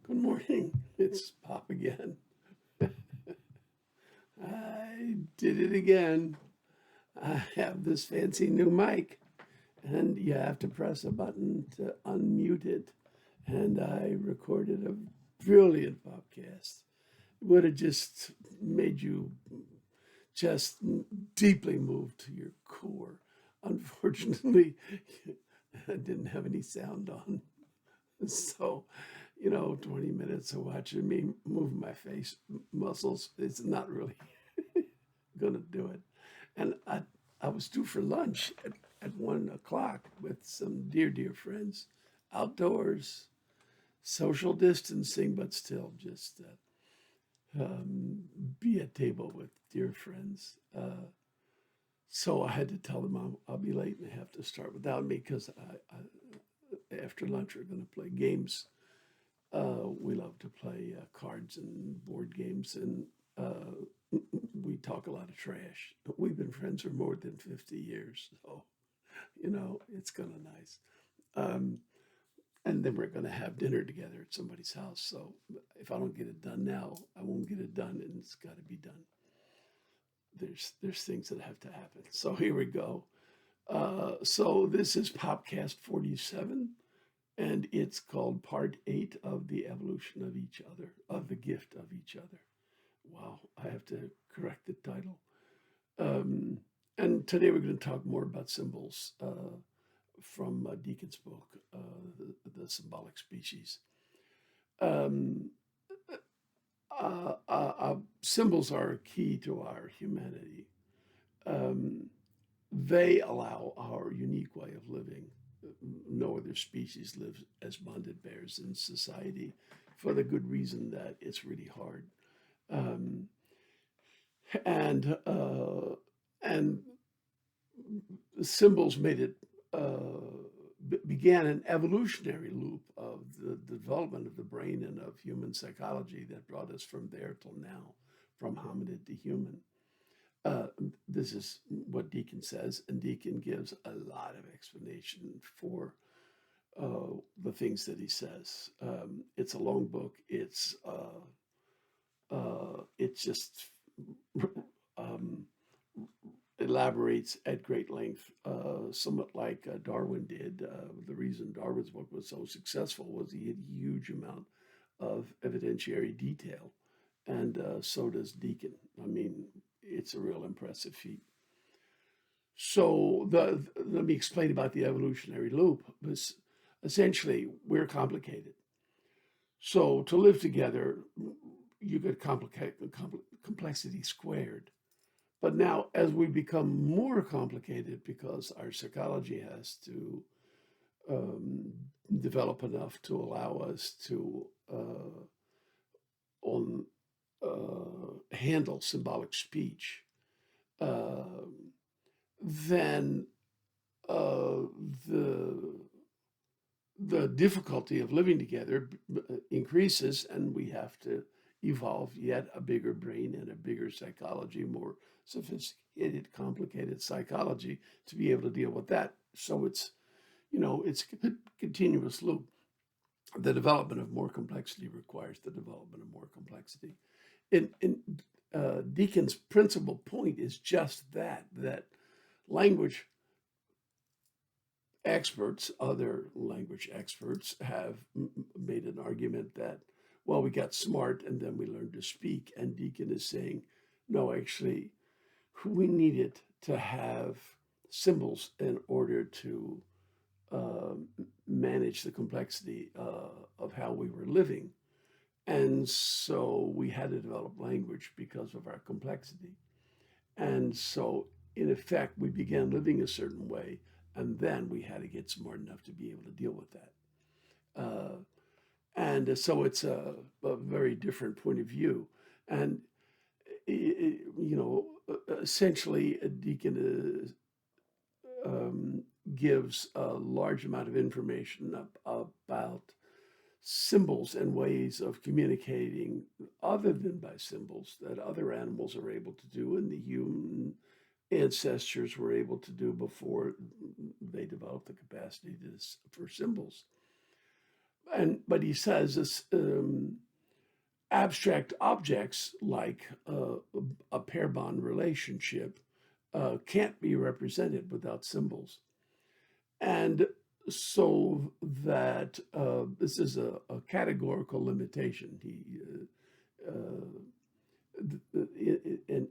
Good morning. It's Pop again. I did it again. I have this fancy new mic, and you have to press a button to unmute it. And I recorded a brilliant podcast. It would have just made you just deeply moved to your core. Unfortunately, I didn't have any sound on. So, 20 minutes of watching me move my face muscles, it's not really going to do it. And I was due for lunch at 1 o'clock with some dear friends, outdoors, social distancing, but still just be at table with dear friends. So I had to tell them I'll be late and they have to start without me because after lunch we're going to play games. We love to play cards and board games, and we talk a lot of trash. We've been friends for more than 50 years, so it's kind of nice. Um, and then we're going to have dinner together at somebody's house. So if I don't get it done now, I won't get it done, and it's got to be done. There's things that have to happen. So here we go. So this is Popcast 47. And it's called Part 8 of the Evolution of Each Other, of the Gift of Each Other. Wow, I have to correct the title. Um, and today we're going to talk more about symbols from Deacon's book, the Symbolic Species. Um, Symbols are key to our humanity. Um, they allow our unique way of living. No other species lives as bonded bears in society for the good reason that it's really hard. Um, and and symbols made it began an evolutionary loop of the development of the brain and of human psychology that brought us from there till now, from hominid to human. Uh, this is what Deacon says, and Deacon gives a lot of explanation for the things that he says. It's a long book. It just um, elaborates at great length, somewhat like Darwin did. The reason Darwin's book was so successful was he had a huge amount of evidentiary detail, and so does Deacon. I mean, it's a real impressive feat. So let me explain about the evolutionary loop. This essentially we're complicated. So to live together, you get complexity squared. But now, as we become more complicated, because our psychology has to um, develop enough to allow us to on handle symbolic speech, uh, then uh, the the difficulty of living together increases, and we have to evolve yet a bigger brain and a bigger psychology, more sophisticated, complicated psychology to be able to deal with that. So it's a continuous loop. The development of more complexity requires the development of more complexity. In Deacon's principal point is just that language experts, other language experts, have made an argument that, well, we got smart and then we learned to speak. And Deacon is saying, no, actually, we needed to have symbols in order to uh, manage the complexity of how we were living. And so we had to develop language because of our complexity. And so, in effect, we began living a certain way, and then we had to get smart enough to be able to deal with that. Uh, and so it's a very different point of view. And, essentially, a deacon is, gives a large amount of information about symbols and ways of communicating other than by symbols that other animals are able to do and the human ancestors were able to do before they developed the capacity for symbols. but he says this, abstract objects like a pair bond relationship can't be represented without symbols. And so that this is a categorical limitation. And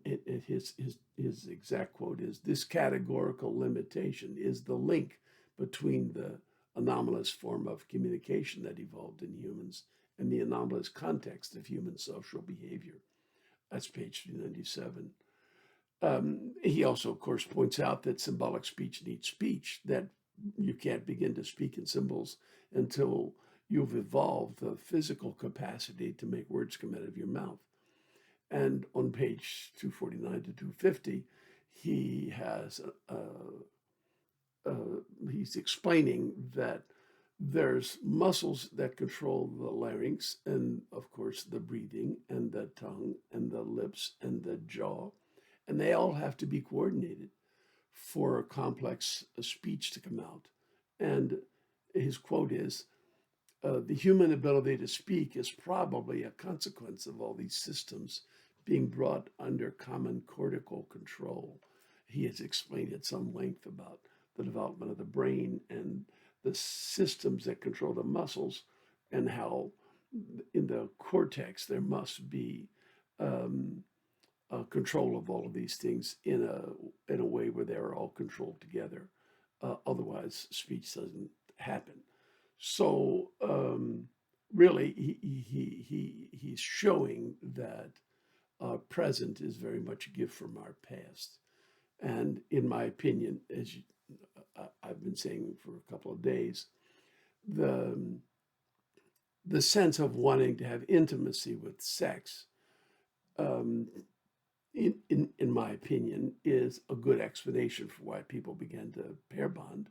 his exact quote is, "This categorical limitation is the link between the anomalous form of communication that evolved in humans and the anomalous context of human social behavior." That's page 397. He also, of course, points out that symbolic speech needs speech, that you can't begin to speak in symbols until you've evolved the physical capacity to make words come out of your mouth. And on page 249 to 250, he has he's explaining that there's muscles that control the larynx and, of course, the breathing and the tongue and the lips and the jaw, and they all have to be coordinated for a complex speech to come out. And his quote is, the human ability to speak is probably a consequence of all these systems being brought under common cortical control. He has explained at some length about the development of the brain and the systems that control the muscles, and how in the cortex there must be control of all of these things in a way where they're all controlled together. Otherwise, speech doesn't happen. So really, he's showing that our present is very much a gift from our past. And in my opinion, as I've been saying for a couple of days, the the sense of wanting to have intimacy with sex, um, in my opinion, is a good explanation for why people began to pair bond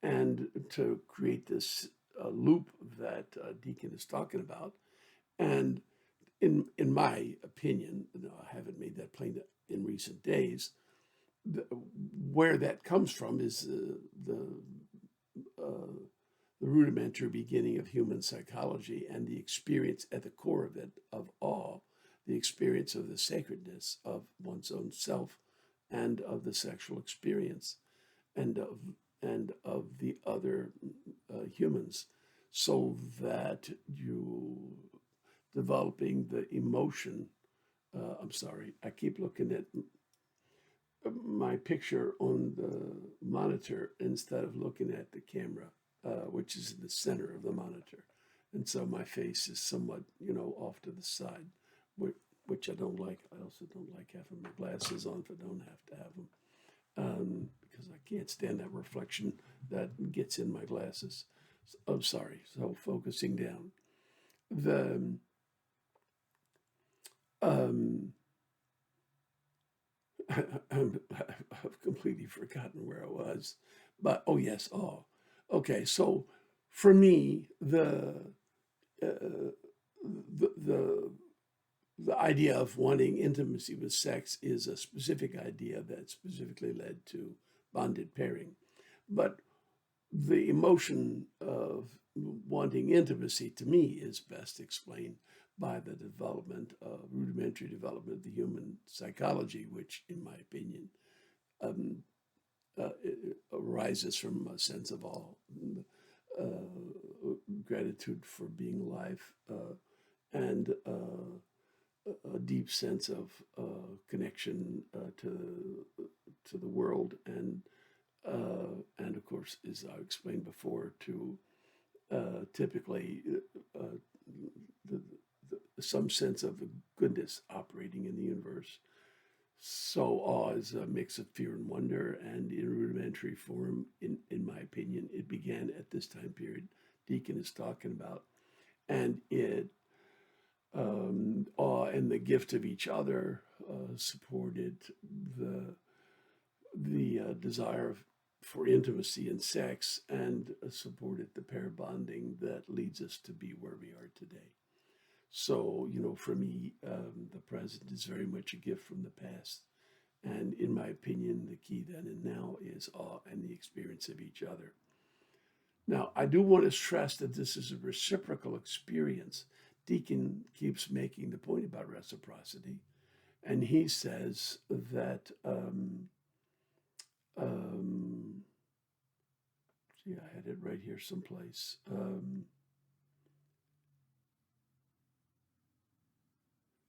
and to create this loop that Deacon is talking about. And in my opinion, I haven't made that plain in recent days, where that comes from is uh, the rudimentary beginning of human psychology and the experience at the core of it of awe, the experience of the sacredness of one's own self and of the sexual experience and of the other humans, so that you developing the emotion. I'm sorry, I keep looking at my picture on the monitor instead of looking at the camera, which is in the center of the monitor. And so my face is somewhat, off to the side, which I don't like. I also don't like having my glasses on if I don't have to have them, because I can't stand that reflection that gets in my glasses. Oh, sorry. So focusing down. The um, I've completely forgotten where I was, but oh yes, oh, okay. So for me, uh, the the idea of wanting intimacy with sex is a specific idea that specifically led to bonded pairing, but the emotion of wanting intimacy to me is best explained by the rudimentary development of the human psychology, which, in my opinion, um, it arises from a sense of awe, gratitude for being alive, and a deep sense of connection to the world, and of course, as I explained before, to typically the, some sense of goodness operating in the universe. So awe is a mix of fear and wonder, and in rudimentary form, in my opinion, it began at this time period Deacon is talking about, and it awe and the gift of each other supported the desire for intimacy and sex, and supported the pair bonding that leads us to be where we are today. So, for me, the present is very much a gift from the past. And in my opinion, the key then and now is awe and the experience of each other. Now, I do want to stress that this is a reciprocal experience. Deacon keeps making the point about reciprocity, and he says that, um, see, I had it right here someplace.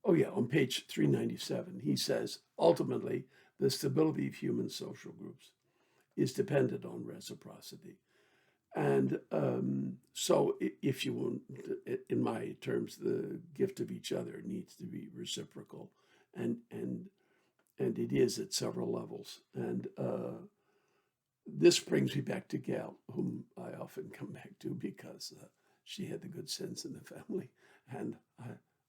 Oh, yeah, on page 397, he says ultimately, the stability of human social groups is dependent on reciprocity. And so, if you want, in my terms, the gift of each other needs to be reciprocal, and and and it is at several levels. And this brings me back to Gail, whom I often come back to because she had the good sense in the family, and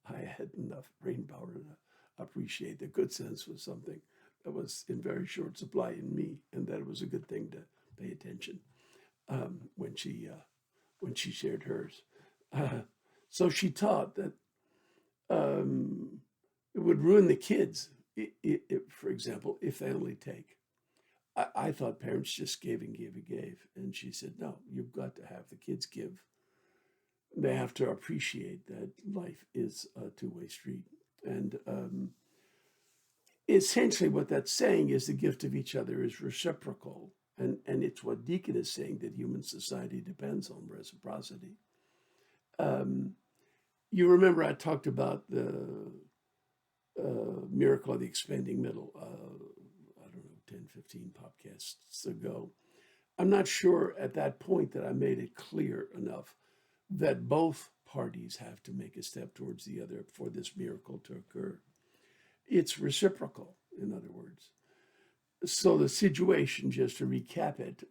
I had enough brain power to appreciate that good sense was something that was in very short supply in me, and that it was a good thing to pay attention when she shared hers. Uh, so she taught that um, it would ruin the kids, for example, if they only take. I thought parents just gave and gave and gave. And she said, no, you've got to have the kids give. They have to appreciate that life is a two-way street. And essentially, what that's saying is the gift of each other is reciprocal. And it's what Deacon is saying, that human society depends on reciprocity. Um, you remember I talked about the miracle of the expanding middle, I don't know, 10, 15 podcasts ago. I'm not sure at that point that I made it clear enough that both parties have to make a step towards the other for this miracle to occur. It's reciprocal, in other words. So the situation, just to recap it,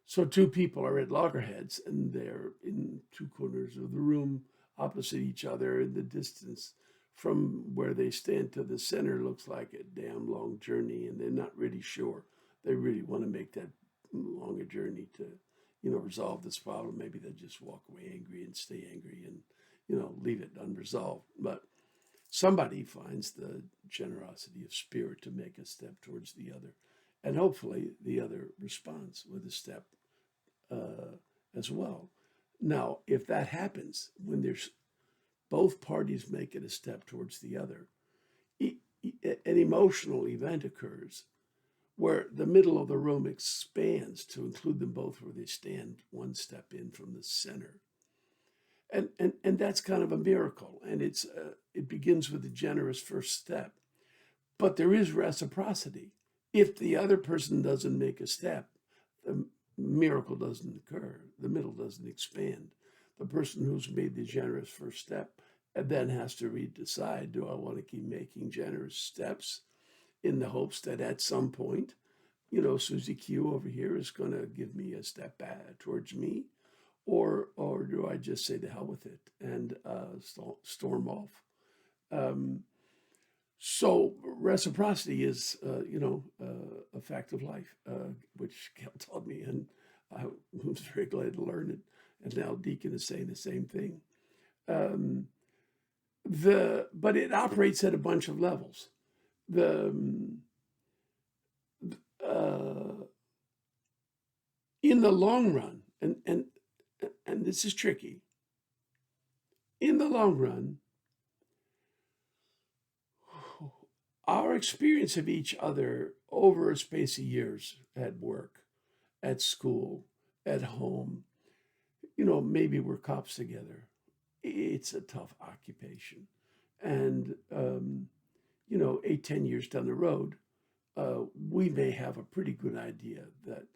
so two people are at loggerheads and they're in two corners of the room opposite each other. In the distance from where they stand to the center looks like a damn long journey, and they're not really sure they really want to make that longer journey to, resolve this problem. Maybe they just walk away angry and stay angry and, leave it unresolved. But somebody finds the generosity of spirit to make a step towards the other. And hopefully the other responds with a step as well. Now, if that happens, when there's both parties making a step towards the other, an emotional event occurs where the middle of the room expands to include them both where they stand one step in from the center. And that's kind of a miracle. And it begins with a generous first step. But there is reciprocity. If the other person doesn't make a step, the miracle doesn't occur. The middle doesn't expand. The person who's made the generous first step then has to decide, do I want to keep making generous steps in the hopes that at some point, Susie Q over here is going to give me a step back towards me, or do I just say the hell with it and storm off? Um, so reciprocity is, a fact of life, which Cal taught me, and I was very glad to learn it. And now Deacon is saying the same thing. Um, but it operates at a bunch of levels. The uh, in the long run, and this is tricky. In the long run, our experience of each other over a space of years at work, at school, at home, maybe we're cops together. It's a tough occupation. And, 8, 10 years down the road, we may have a pretty good idea that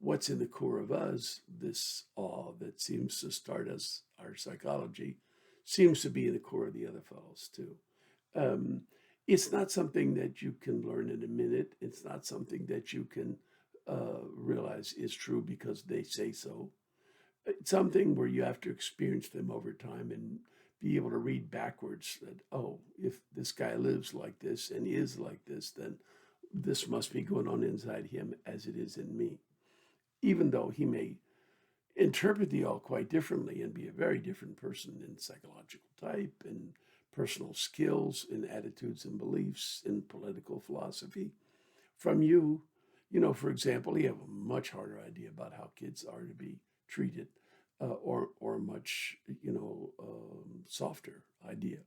what's in the core of us, this awe that seems to start as our psychology, seems to be in the core of the other fellows too. Um, it's not something that you can learn in a minute. It's not something that you can realize is true because they say so. It's something where you have to experience them over time and be able to read backwards that, oh, if this guy lives like this and is like this, then this must be going on inside him as it is in me. Even though he may interpret the all quite differently and be a very different person in psychological type and personal skills, in attitudes and beliefs, in political philosophy from you. For example, you have a much harder idea about how kids are to be treated, or a much softer idea.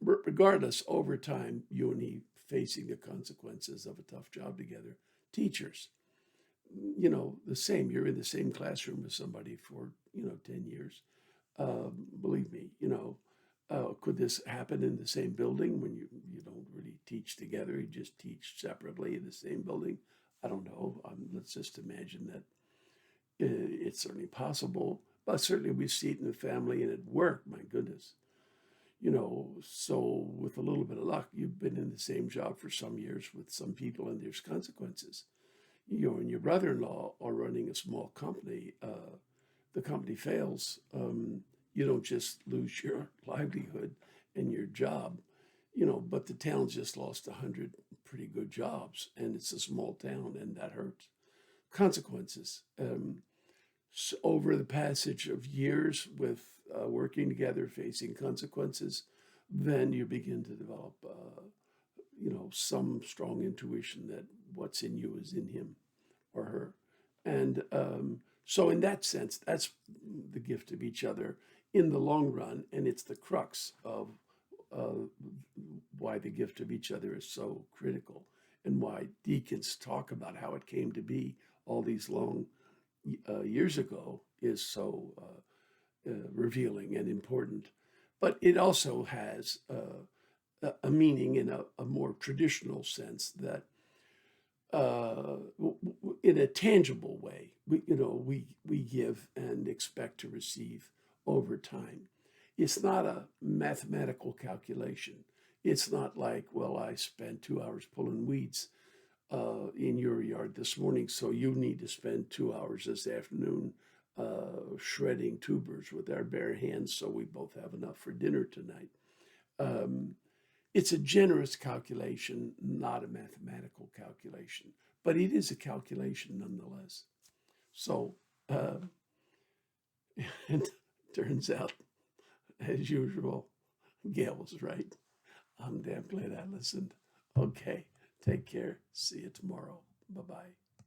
Regardless, over time, you and he facing the consequences of a tough job together. Teachers, the same. You're in the same classroom with somebody for 10 years. Believe me, could this happen in the same building when you don't really teach together? You just teach separately in the same building. I don't know. Let's just imagine that it's certainly possible, but certainly we see it in the family and at work. My goodness, so with a little bit of luck, you've been in the same job for some years with some people, and there's consequences. You and your brother-in-law are running a small company. The company fails. You don't just lose your livelihood and your job, but the town's just lost 100 pretty good jobs, and it's a small town, and that hurts. Consequences. So over the passage of years with working together, facing consequences, then you begin to develop, some strong intuition that what's in you is in him or her. And so, in that sense, that's the gift of each other in the long run. And it's the crux of why the gift of each other is so critical, and why deacons talk about how it came to be all these long years ago is so revealing and important. But it also has a meaning in a more traditional sense, that in a tangible way, we give and expect to receive over time. It's not a mathematical calculation. It's not like, well, I spent 2 hours pulling weeds in your yard this morning, so you need to spend 2 hours this afternoon shredding tubers with our bare hands so we both have enough for dinner tonight. It's a generous calculation, not a mathematical calculation, but it is a calculation nonetheless. So it turns out, as usual, Gail was right. I'm damn glad I listened. Okay, take care. See you tomorrow. Bye-bye.